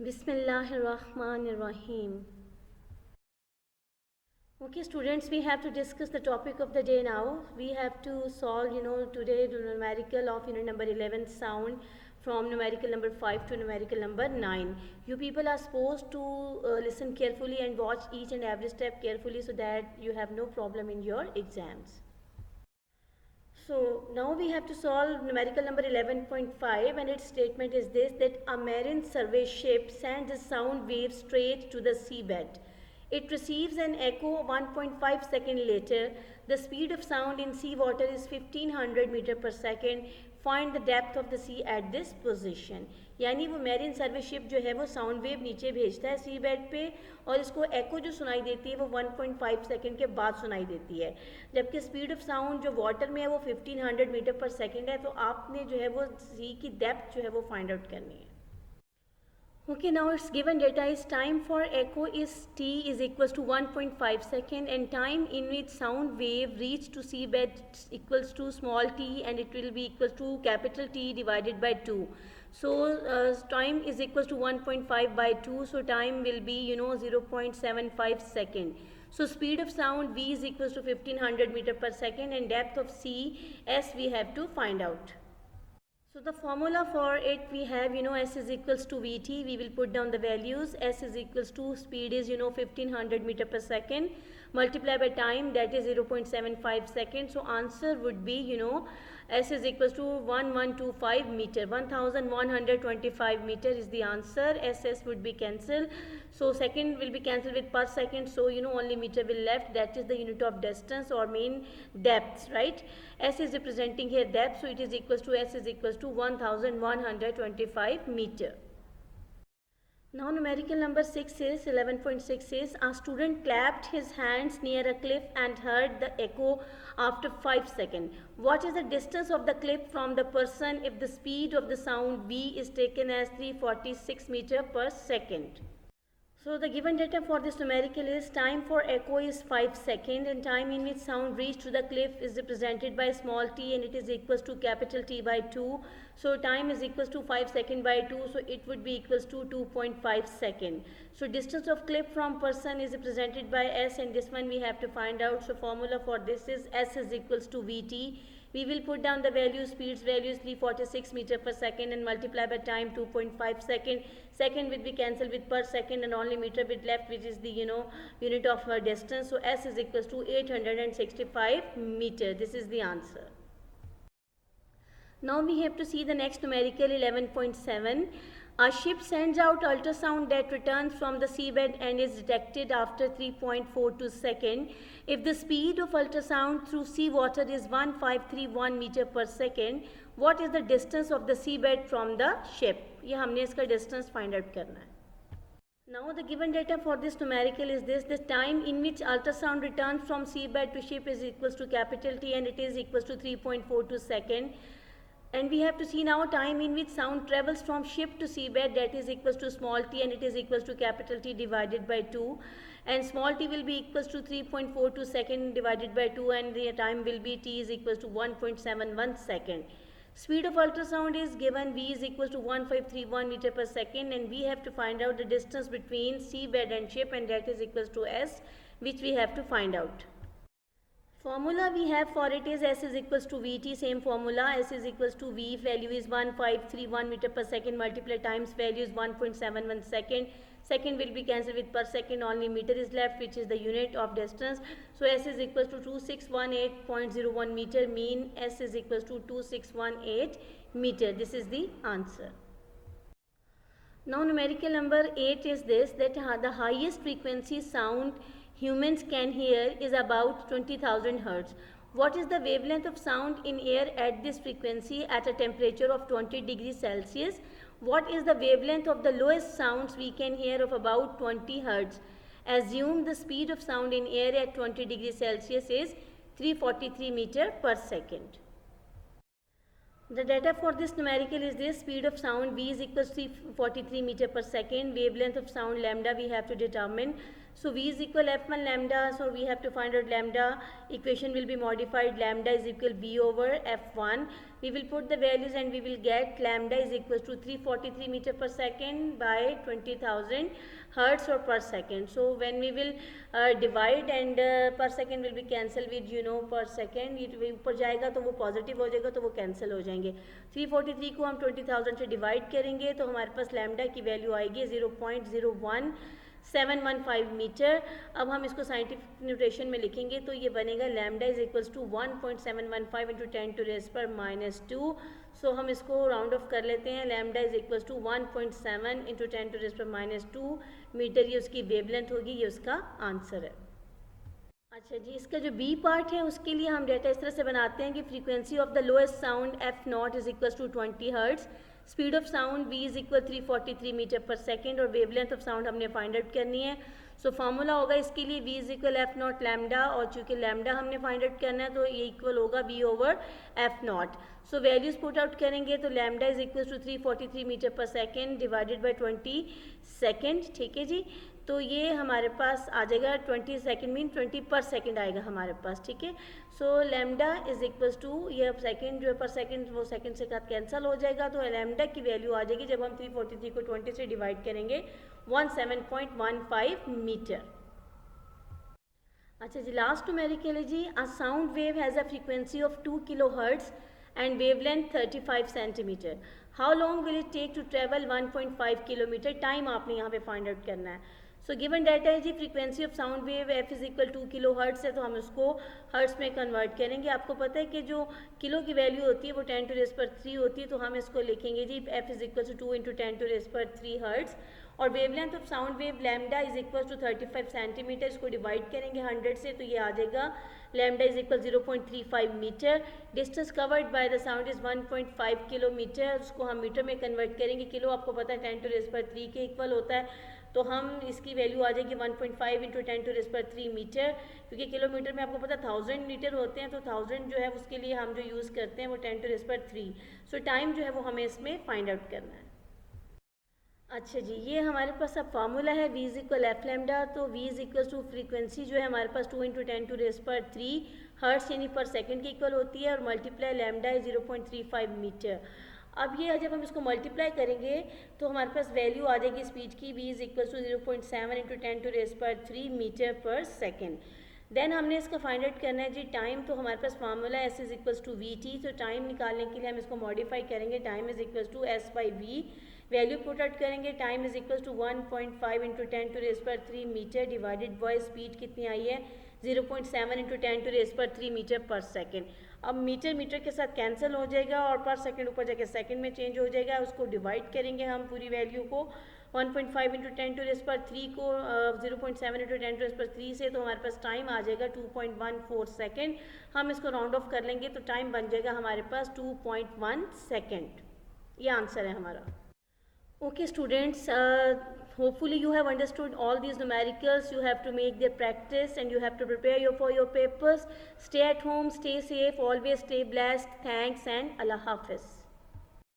Bismillahirrahmanirrahim. Okay, students, we have to discuss the topic of the day now. We have to solve, today the numerical of unit number 11 sound from numerical number 5 to numerical number 9. You people are supposed to listen carefully and watch each and every step carefully so that you have no problem in your exams. So now we have to solve numerical number 11.5, and its statement is this, that a marine survey ship sends a sound wave straight to the seabed. It receives an echo 1.5 seconds later. The speed of sound in seawater is 1500 meter per second. Find the depth of the sea at this position. यानी वो marine सर्वे ship जो है वो sound wave नीचे भेजता है सी bed पे, और इसको एको जो सुनाई देती है वो 1.5 सेकंड के बाद सुनाई देती है, जबकि स्पीड ऑफ साउंड जो वाटर में है वो 1500 मीटर पर सेकंड है. तो आपने जो है वो सी की डेप्थ जो है वो फाइंड आउट करनी है. Okay, now its given data is time for echo is t is equals to 1.5 second, and time in which sound wave reach to seabed equals to small t, and it will be equals to capital T divided by 2. So time is equals to 1.5 by 2, so time will be 0.75 second. So speed of sound v is equals to 1500 meter per second, and depth of c s we have to find out. So the formula for it we have, s is equals to vt. We will put down the values. S is equals to speed is 1500 meter per second, multiply by time, that is 0.75 seconds. So answer would be s is equals to 1125 meter. 1125 meter is the answer. SS would be cancelled. So second will be cancelled with per second. So only meter will left. That is the unit of distance or mean depth, right? S is representing here depth. So it is equals to S is equals to 1125 meter. Now numerical number 6 is 11.6 is, a student clapped his hands near a cliff and heard the echo after 5 seconds. What is the distance of the cliff from the person if the speed of the sound V is taken as 346 meter per second? So the given data for this numerical is time for echo is 5 seconds, and time in which sound reached to the cliff is represented by small t, and it is equals to capital T by 2. So time is equals to 5 seconds by 2, so it would be equals to 2.5 seconds. So distance of cliff from person is represented by s, and this one we have to find out. So formula for this is s is equals to vt. We will put down the values, speeds values 346 meter per second, and multiply by time 2.5 second. Second will be cancelled with per second, and only meter with left, which is the unit of distance. So s is equals to 865 meter. This is the answer. Now we have to see the next numerical 11.7. A ship sends out ultrasound that returns from the seabed and is detected after 3.42 seconds. If the speed of ultrasound through seawater is 1531 meter per second, what is the distance of the seabed from the ship? ये हमने इसका distance find out करना है. Now the given data for this numerical is this, the time in which ultrasound returns from seabed to ship is equals to capital T, and it is equals to 3.42 seconds. And we have to see now time in which sound travels from ship to seabed, that is equals to small t, and it is equals to capital T divided by 2. And small t will be equals to 3.42 second divided by 2, and the time will be t is equals to 1.71 second. Speed of ultrasound is given, v is equals to 1531 meter per second, and we have to find out the distance between seabed and ship, and that is equals to s, which we have to find out. Formula we have for it is s is equals to vt, same formula. S is equals to v, value is 1531 meter per second, multiply times value is 1.71 second. Second will be cancelled with per second, only meter is left, which is the unit of distance. So s is equals to 2618.01 meter, mean s is equals to 2618 meter. This is the answer. Now numerical number 8 is this, that the highest frequency sound humans can hear is about 20,000 hertz. What is the wavelength of sound in air at this frequency at a temperature of 20 degrees Celsius? What is the wavelength of the lowest sounds we can hear of about 20 hertz? Assume the speed of sound in air at 20 degrees Celsius is 343 meter per second. The data for this numerical is this, speed of sound v is equals to 343 meter per second, wavelength of sound lambda we have to determine. So V is equal F1 lambda, so we have to find out lambda. Equation will be modified, lambda is equal V over F1. We will put the values and we will get lambda is equal to 343 meter per second by 20,000 hertz or per second. So when we will divide and per second will be cancel with per second, ये ऊपर जाएगा तो वो positive हो जाएगा तो वो cancel हो जाएंगे. 343 को हम 20,000 से डिवाइड करेंगे तो हमारे पास लैम्डा की वैल्यू आएगी 0.01715 मीटर. अब हम इसको साइंटिफिक नोटेशन में लिखेंगे तो ये बनेगा lambda is equals to 1.715 into 10⁻²-2. So हम इसको राउंड ऑफ कर लेते हैं. Lambda is equals to 1.7 into 10⁻²- metre. ये उसकी वेवलेंथ होगी, ये उसका आंसर है. अच्छा जी, इसका जो बी पार्ट है उसके लिए हम डेटा इस तरह से बनाते हैं कि frequency of the lowest sound f not is equals to 20 hertz, speed of sound v is equal 343 metre पर सेकेंड और वेवलेंथ ऑफ साउंड हमने फाइंड आउट करनी है. सो फार्मूला होगा इसके लिए v is equal f not lambda, और चूंकि लैम्डा हमने फाइंड आउट करना है तो ये इक्वल होगा v over f not. So values put out करेंगे तो lambda is equal to 343 metre पर सेकेंड डिवाइडेड बाई 20 सेकेंड. ठीक है जी, तो ये हमारे पास आ जाएगा 20 सेकेंड मीन 20 पर सेकेंड आएगा हमारे पास. ठीक है, so lambda is equals to ये सेकेंड जो है पर सेकेंड वो सेकेंड से साथ कैंसिल हो जाएगा तो लैम्डा की वैल्यू आ जाएगी जब हम 343 को 20 से डिवाइड करेंगे 17.15 मीटर. अच्छा जी, लास्ट न्यूमेरिकल है जी. A sound wave has a frequency of 2 kilohertz and wavelength 35 centimeter. How long will it take to travel 1.5 kilometer? Time आपने यहाँ पे फाइंड आउट करना है. सो गिवन डाटा है जी frequency of sound wave F is equal 2 kilohertz है तो हम उसको हर्ट्स में कन्वर्ट करेंगे. आपको पता है कि जो किलो की वैल्यू होती है वो 10⁻³ होती है, तो हम इसको लिखेंगे जी F is equal to 2 into 10⁻³ hertz. और wavelength of sound wave lambda is equal to 35 centimetre. इसको डिवाइड करेंगे 100 से तो ये आ जाएगा lambda is equal 0.35 metre. Distance covered by the sound is 1.5 kilometre. उसको हम मीटर में कन्वर्ट करेंगे. किलो आपको पता है 10⁻³ के इक्वल होता है, तो हम इसकी वैल्यू आ जाएगी 1.5 इंटू 10⁻³ मीटर. क्योंकि किलोमीटर में आपको पता है 1000 मीटर होते हैं, तो 1000 जो है उसके लिए हम जो यूज़ करते हैं वो 10⁻³. सो टाइम जो है वो हमें इसमें फाइंड आउट करना है. अच्छा जी, ये हमारे पास अब फार्मूला है V is equal F lambda. तो V is equal to frequency जो है हमारे पास 2 इंटू 10⁻³ हर्ट्स यानी पर सेकंड के इक्वल होती है और मल्टीप्लाई लैम्डा है 0.35 मीटर. अब ये जब हम इसको मल्टीप्लाई करेंगे तो हमारे पास वैल्यू आ जाएगी स्पीड की v is equal to 0.7 into 10⁻³ metre पर सेकेंड. देन हमने इसका फाइंड आउट करना है जी टाइम. तो हमारे पास formula S is equal to V T. तो टाइम निकालने के लिए हम इसको मॉडिफाई करेंगे. Time is equal to S by V. Value put out करेंगे. Time is equal to 1.5 into 10⁻³ metre divided by speed कितनी आई है 0.7 इंटू 10⁻³ मीटर पर सेकेंड. अब मीटर मीटर के साथ कैंसिल हो जाएगा और पर सेकंड ऊपर जाके सेकंड में चेंज हो जाएगा. उसको डिवाइड करेंगे हम पूरी वैल्यू को 1.5 इंटू 10⁻³ को 0.7 इंटू 10⁻³ से, तो हमारे पास टाइम आ जाएगा 2.14 सेकेंड. हम इसको राउंड ऑफ कर लेंगे तो टाइम बन जाएगा हमारे पास 2.1 सेकेंड. ये आंसर है हमारा. Okay students, hopefully you have understood all these numericals. You have to make their practice and you have to prepare for your papers. Stay at home, stay safe, always stay blessed. Thanks and Allah Hafiz.